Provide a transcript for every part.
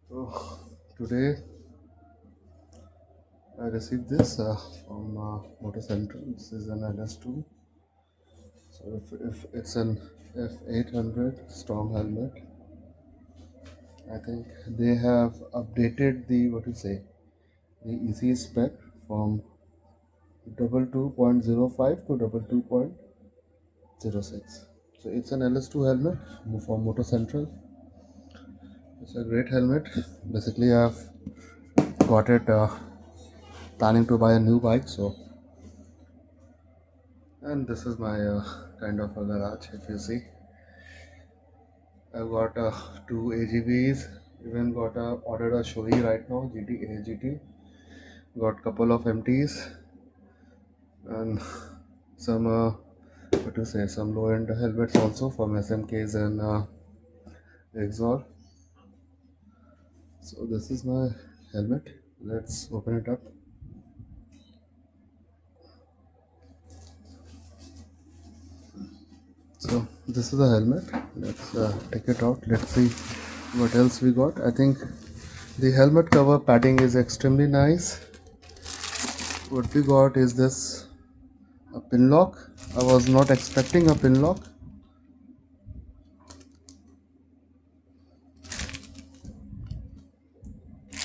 So today I received this from Motor Central. This is an LS2. So if it's an F800 Storm helmet, I think they have updated the what to say the EC spec from 22.05 to 22.06. So it's an LS2 helmet from Motor Central. It's a great helmet. Basically, I've got it planning to buy a new bike. So, and this is my kind of a garage. If you see, I've got two AGVs. Even got ordered a Shoei right now, GT. Got couple of MTs and some what to say some low end helmets also from SMKs and Exor. So this is my helmet. Let's open it up. So this is the helmet. Let's take it out. Let's see what else we got. I think the helmet cover padding is extremely nice. What we got is this a pin lock. I was not expecting a pin lock.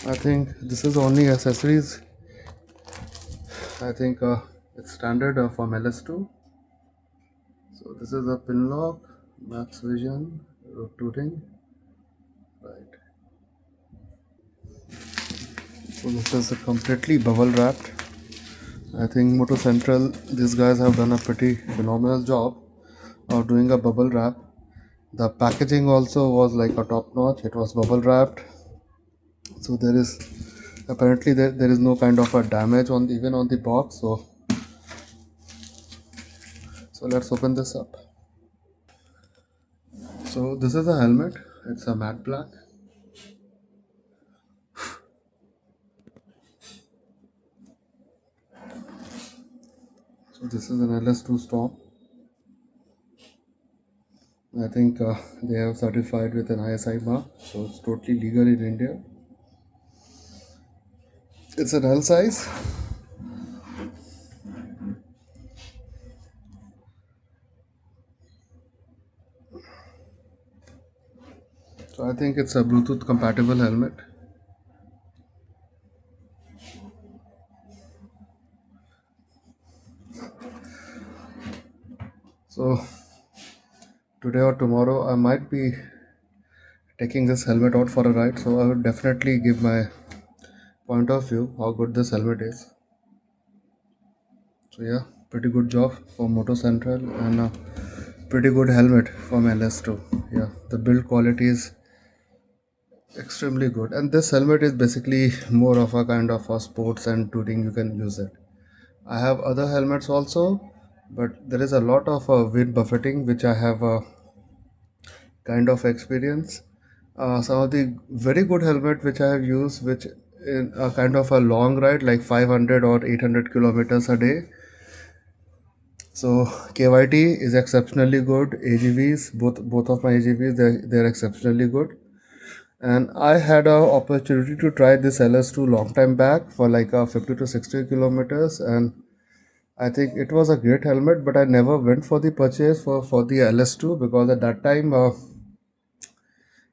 I think this is only accessories. I think it's standard from LS2. So this is a pin lock, max vision, rotating, right. So this is completely bubble wrapped. I think Moto Central, these guys have done a pretty phenomenal job of doing a bubble wrap. The packaging also was like a top notch. It was bubble wrapped. So there is apparently there is no kind of a damage on even on the box. So let's open this up. So this is a helmet. It's a matte black. So this is an LS2 Storm. I think they have certified with an ISI mark, so it's totally legal in India. It's an L size. So I think it's a Bluetooth compatible helmet. So today or tomorrow I might be taking this helmet out for a ride. So I would definitely give my point of view how good this helmet is. So yeah, pretty good job from Moto Central and a pretty good helmet from LS2. Yeah, the build quality is extremely good, and this helmet is basically more of a kind of a sports and touring. You can use it. I have other helmets also, but there is a lot of wind buffeting which I have kind of experience. Some of the very good helmet which I have used, which in a kind of a long ride like 500 or 800 kilometers a day. So KYT is exceptionally good. AGVs, both of my AGVs, they're exceptionally good. And I had a opportunity to try this LS2 long time back for like 50 to 60 kilometers, and I think it was a great helmet, but I never went for the purchase for the LS2 because at that time,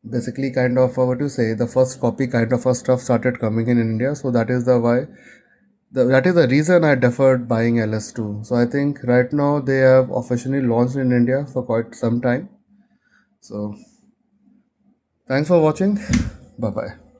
basically kind of what to say, the first copy kind of stuff started coming in India. So that is the why. That is the reason I deferred buying LS2. So I think right now they have officially launched in India for quite some time. So thanks for watching. Bye bye.